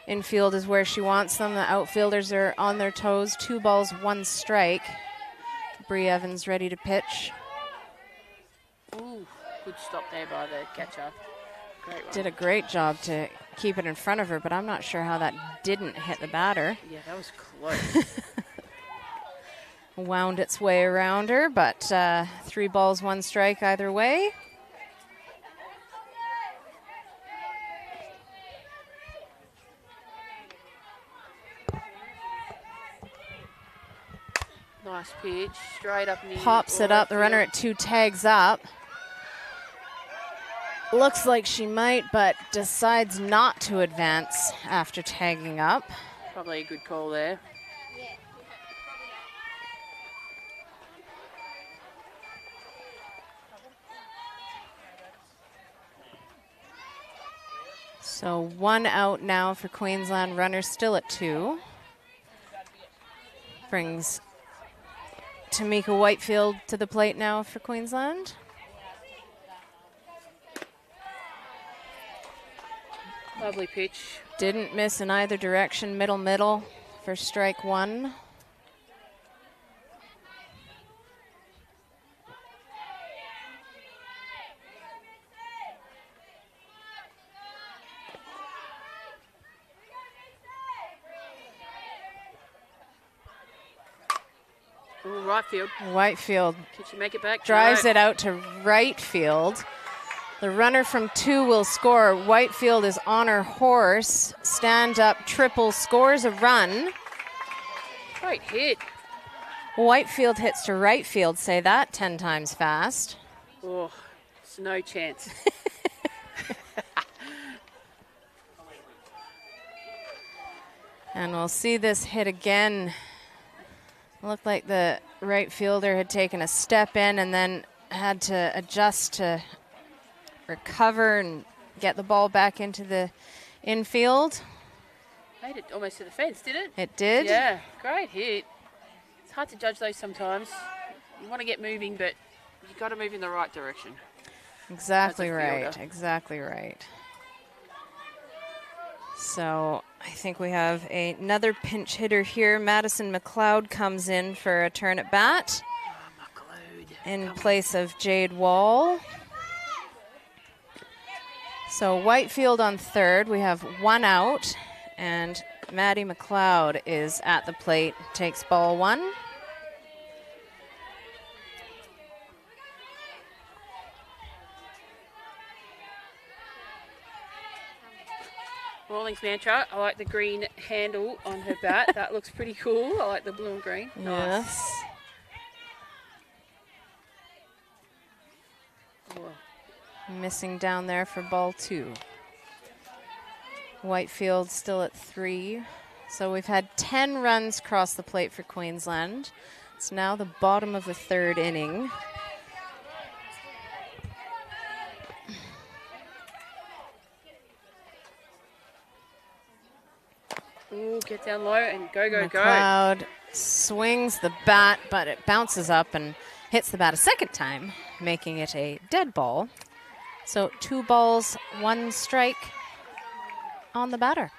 infield is where she wants them. The outfielders are on their toes. 2 balls, 1 strike. Bree Evans ready to pitch. Ooh, good stop there by the catcher. Great one. Did a great job to keep it in front of her, but I'm not sure how that didn't hit the batter. Yeah, that was close. Wound its way around her, but 3 balls, 1 strike either way. Nice pitch, straight up near. Pops it up. The runner at 2 tags up. Looks like she might, but decides not to advance after tagging up. Probably a good call there. So 1 out now for Queensland. Runner still at 2. Brings Tamika Whitefield to the plate now for Queensland. Lovely pitch. Didn't miss in either direction. Middle for strike 1. Ooh, right field. Whitefield Can she make it back? drives No. it out to right field. The runner from 2 will score. Whitefield is on her horse. Stand up triple, scores a run. Great hit. Whitefield hits to right field. Say that 10 times fast. Oh, it's no chance. And we'll see this hit again. Looked like the right fielder had taken a step in and then had to adjust to recover and get the ball back into the infield. Made it almost to the fence, did it? It did. Yeah, great hit. It's hard to judge those sometimes. You want to get moving, but you've got to move in the right direction. Exactly As a right. fielder. Exactly right. So I think we have another pinch hitter here. Madison McLeod comes in for a turn at bat in place of Jade Wall. So Whitefield on third. We have 1 out, and Maddie McLeod is at the plate, takes ball 1. Rawlings mantra. I like the green handle on her bat. That looks pretty cool. I like the blue and green. Nice. Yes. Whoa. Missing down there for ball 2. Whitefield still at 3. So we've had 10 runs cross the plate for Queensland. It's now the bottom of the 3rd inning. Ooh, get down low and go, go, go. McLeod swings the bat, but it bounces up and hits the bat a second time, making it a dead ball. So 2 balls, 1 strike on the batter.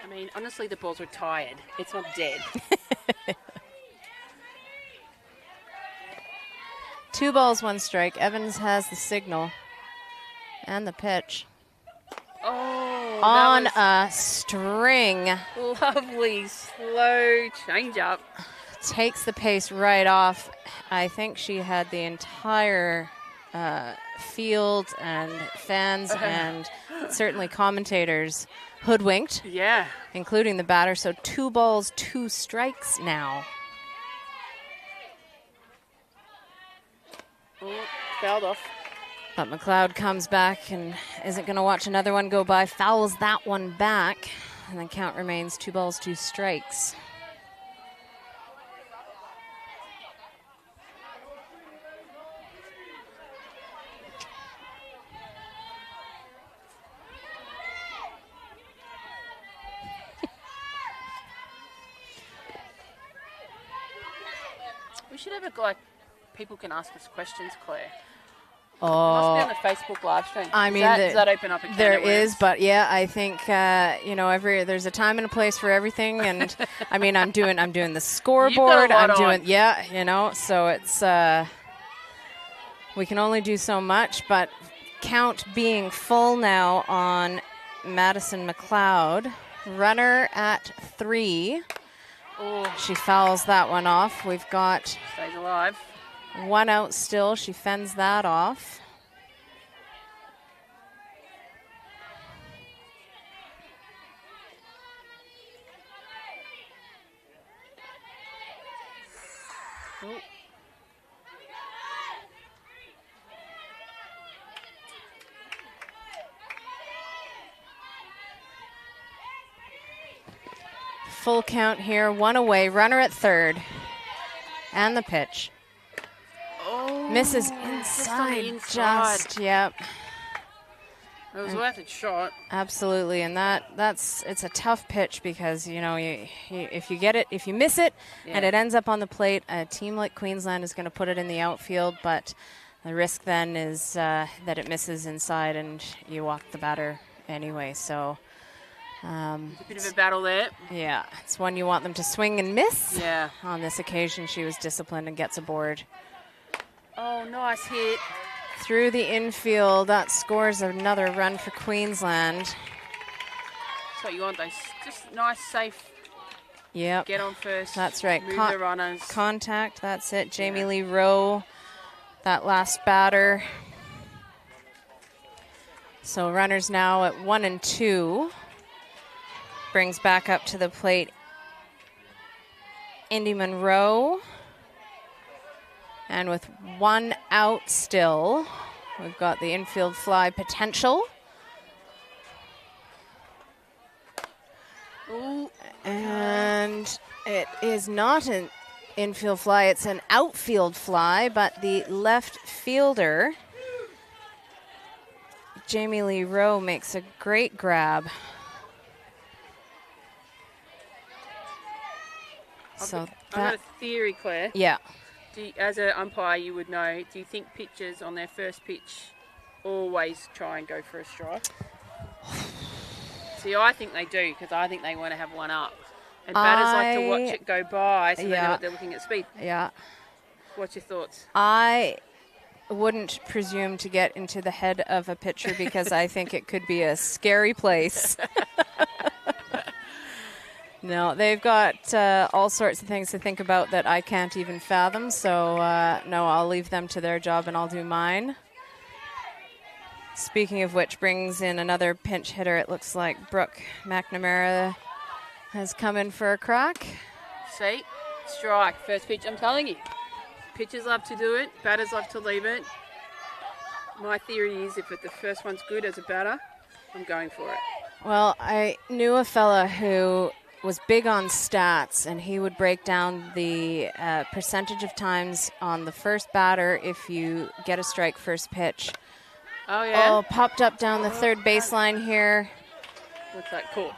I mean, honestly, the balls are tired. It's not dead. 2 balls, 1 strike. Evans has the signal and the pitch. Oh, on a string. Lovely slow change up. Takes the pace right off. I think she had the entire field and fans and certainly commentators hoodwinked. Yeah. Including the batter. So 2 balls, 2 strikes now. Oh, fouled off. But McLeod comes back and isn't going to watch another one go by. Fouls that one back. And the count remains 2 balls, 2 strikes. We should have a, people can ask us questions, Claire. Oh, it must be on the Facebook live stream. I mean, does that open up a can there of worms? is, but yeah, I think there's a time and a place for everything, and I mean, I'm doing the scoreboard. So it's we can only do so much, but count being full now on Madison McLeod. Runner at 3. Oh, She fouls that one off. We've got stays alive. 1 out still. She fends that off. Oh. Full count here. 1 away. Runner at 3rd. And the pitch. Oh, Misses just on the inside. inside. Yep. It was worth a shot. Absolutely, and it's a tough pitch because if you miss it, and it ends up on the plate, a team like Queensland is going to put it in the outfield, but the risk then is that it misses inside and you walk the batter anyway. So A bit of a battle there. yeah, it's one you want them to swing and miss. Yeah. On this occasion, she was disciplined and gets aboard. Oh, nice hit. Through the infield, that scores another run for Queensland. That's what you want, those just nice, safe. Yep. Get on first. That's right. Move the runners. Contact, that's it. Jamie Lee Rowe, that last batter. So runners now at 1 and 2. Brings back up to the plate Indy Monroe. And with 1 out still, we've got the infield fly potential. Ooh. And it is not an infield fly, it's an outfield fly, but the left fielder, Jamie Lee Rowe, makes a great grab. I've got a theory, Claire. Yeah. As an umpire, you would know, do you think pitchers on their first pitch always try and go for a strike? See, I think they do, because I think they want to have one up. And batters like to watch it go by, so they know what they're looking at speed. Yeah. What's your thoughts? I wouldn't presume to get into the head of a pitcher because I think it could be a scary place. No, they've got all sorts of things to think about that I can't even fathom. So, no, I'll leave them to their job and I'll do mine. Speaking of which, brings in another pinch hitter. It looks like Brooke McNamara has come in for a crack. See? Strike. First pitch. I'm telling you. Pitchers love to do it. Batters love to leave it. My theory is if the first one's good as a batter, I'm going for it. Well, I knew a fella who was big on stats, and he would break down the percentage of times on the first batter if you get a strike first pitch. Oh, yeah? Oh, popped up down the third baseline here. What's that called?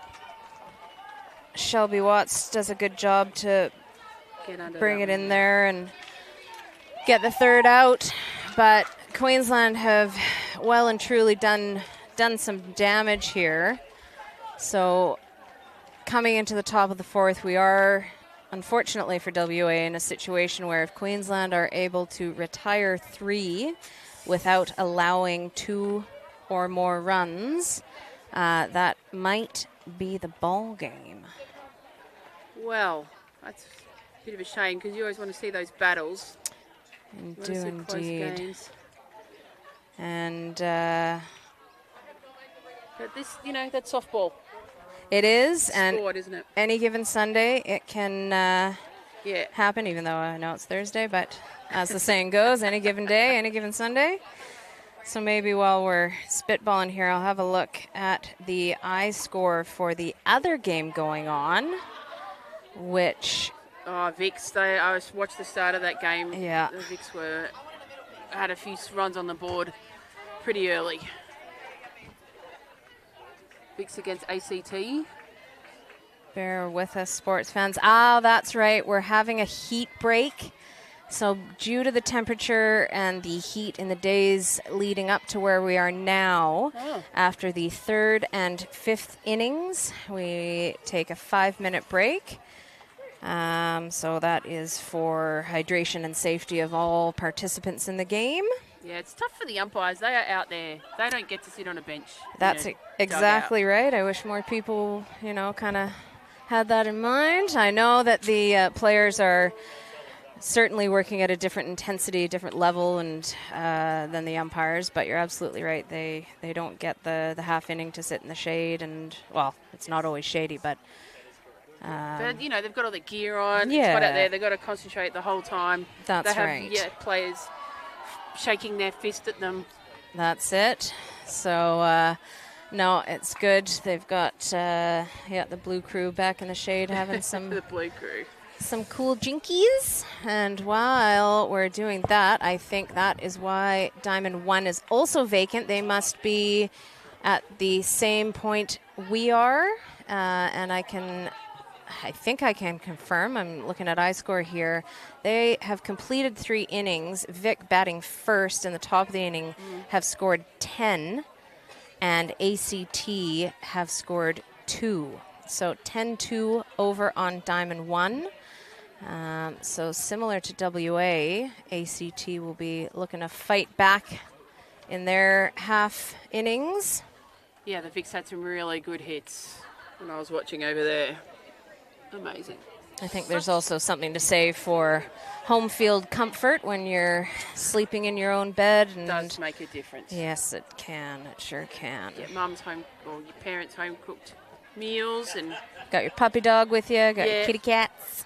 Shelby Watts does a good job to bring it in there and get the third out. But Queensland have well and truly done some damage here. So coming into the top of the fourth, we are, unfortunately for WA, in a situation where if Queensland are able to retire 3 without allowing 2 or more runs, that might be the ball game. Well, that's a bit of a shame because you always want to see those battles. And You do want to see indeed. close games. And But this, that's softball. it is, and Sport, isn't it? any given Sunday it can Yeah. happen, even though I know it's Thursday, but as the saying goes, any given day, any given Sunday. So maybe while we're spitballing here, I'll have a look at the eye score for the other game going on, which... Oh, Vicks, I watched the start of that game. Yeah. The Vicks had a few runs on the board pretty early. Vicks against ACT. Bear with us, sports fans. Ah, that's right. We're having a heat break. So due to the temperature and the heat in the days leading up to where we are now, after the 3rd and 5th innings, we take a 5-minute break. So that is for hydration and safety of all participants in the game. Yeah, it's tough for the umpires. They are out there. They don't get to sit on a bench. That's exactly right. I wish more people, kind of had that in mind. I know that the players are certainly working at a different intensity, different level, and than the umpires. But you're absolutely right. They don't get the half inning to sit in the shade, and well, it's not always shady, but. But they've got all the gear on. Yeah. It's hot out there. They've got to concentrate the whole time. That's they have, right. Yeah, players shaking their fist at them. That's it. So. No, it's good. They've got the blue crew back in the shade having some the blue crew. Some cool jinkies. And while we're doing that, I think that is why Diamond 1 is also vacant. They must be at the same point we are. And I think I can confirm. I'm looking at iScore here. They have completed 3 innings. Vic batting first in the top of the inning have scored 10. And ACT have scored 2. So 10-2 over on Diamond 1. So similar to WA, ACT will be looking to fight back in their half innings. Yeah, the Vicks had some really good hits when I was watching over there. Amazing. I think there's also something to say for home field comfort when you're sleeping in your own bed. It does make a difference. Yes, it can. It sure can. Get mum's home or your parents' home cooked meals and got your puppy dog with you. Got your kitty cats.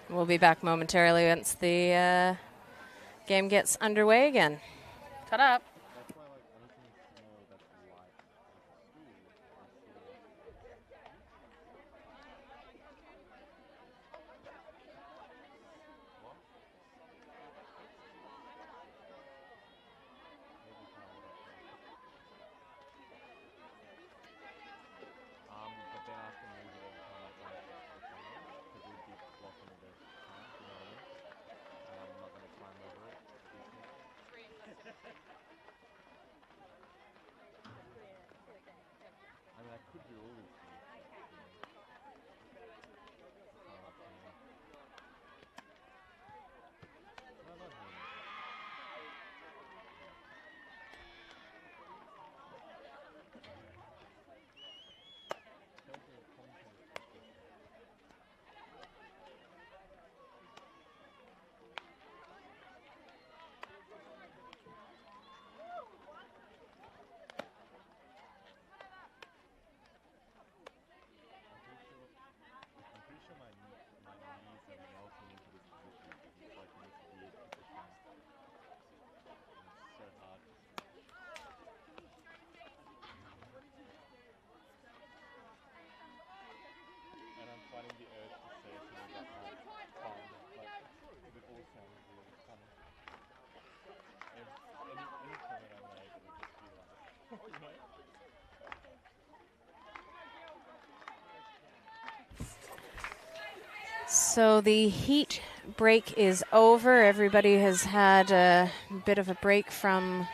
We'll be back momentarily once the game gets underway again. Ta-da. So the heat break is over. Everybody has had a bit of a break from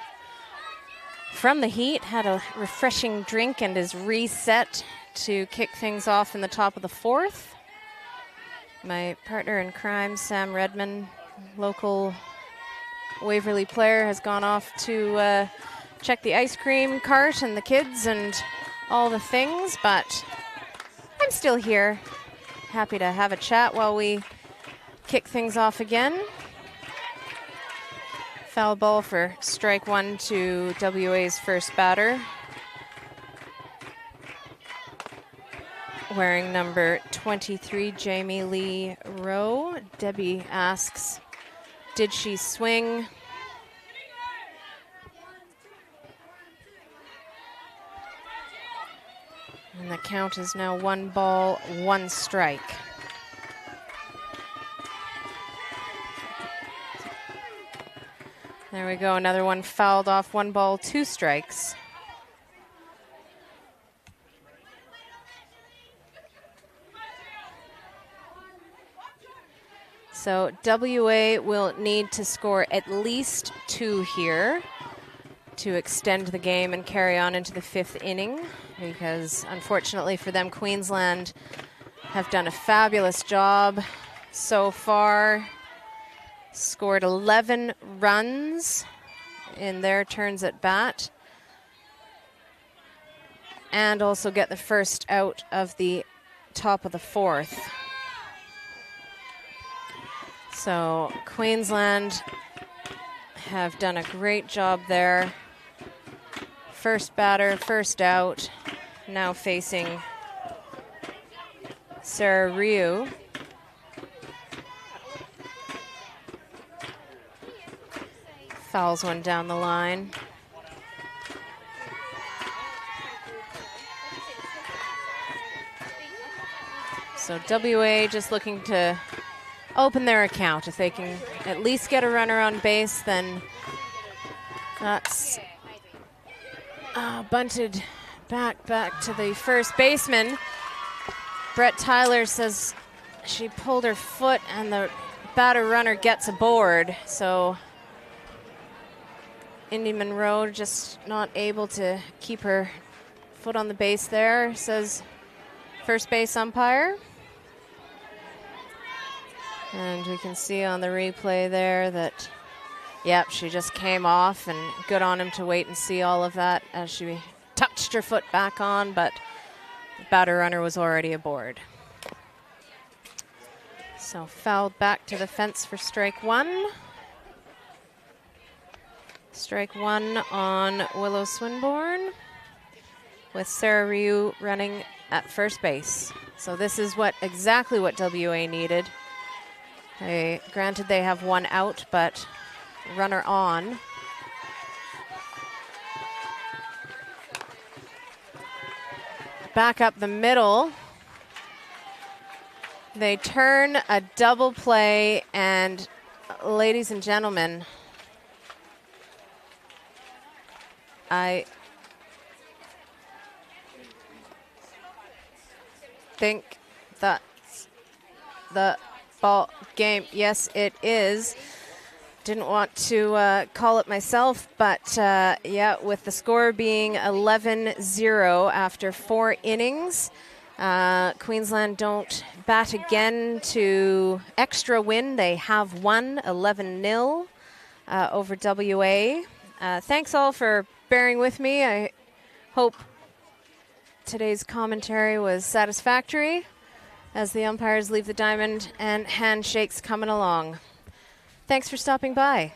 the heat, had a refreshing drink, and is reset to kick things off in the top of the 4th. My partner in crime, Sam Redman, local Waverley player, has gone off to check the ice cream cart and the kids and all the things, but I'm still here. Happy to have a chat while we kick things off again. Foul ball for strike 1 to WA's first batter. Wearing number 23, Jamie Lee Rowe. Debbie asks, did she swing? And the count is now 1 ball, 1 strike. There we go, another one fouled off, 1 ball, 2 strikes. So WA will need to score at least 2 here to extend the game and carry on into the 5th inning, because unfortunately for them, Queensland have done a fabulous job so far. Scored 11 runs in their turns at bat, and also get the first out of the top of the 4th. So Queensland have done a great job there. First batter, first out, now facing Sarah Ryu. Fouls one down the line. So WA just looking to open their account. If they can at least get a runner on base, then that's bunted back to the first baseman. Brett Tyler says she pulled her foot and the batter runner gets aboard. So Indy Monroe just not able to keep her foot on the base there, says first base umpire. And we can see on the replay there that, yep, she just came off, and good on him to wait and see all of that as she touched her foot back on, but the batter runner was already aboard. So fouled back to the fence for strike 1. Strike 1 on Willow Swinburne, with Sarah Ryu running at first base. So this is exactly what WA needed. Granted, they have 1 out, but runner on. Back up the middle. They turn a double play, and ladies and gentlemen, I think that's the ball game. Yes, it is. Didn't want to call it myself, but yeah, with the score being 11-0 after 4 innings, Queensland don't bat again to extra win. They have won 11-0 over WA. Thanks all for bearing with me. I hope today's commentary was satisfactory as the umpires leave the diamond and handshakes coming along. Thanks for stopping by.